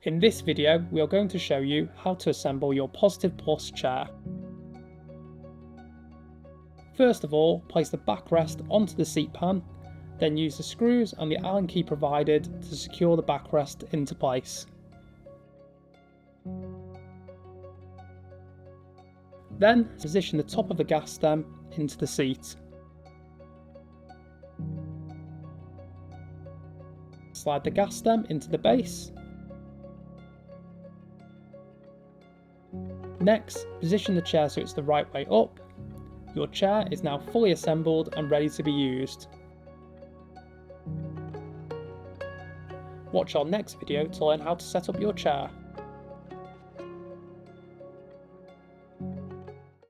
In this video, we are going to show you how to assemble your Positiv Plus chair. First of all, place the backrest onto the seat pan, then use the screws and the Allen key provided to secure the backrest into place. Then position the top of the gas stem into the seat. Slide the gas stem into the base. Next, position the chair so it's the right way up. Your chair is now fully assembled and ready to be used. Watch our next video to learn how to set up your chair.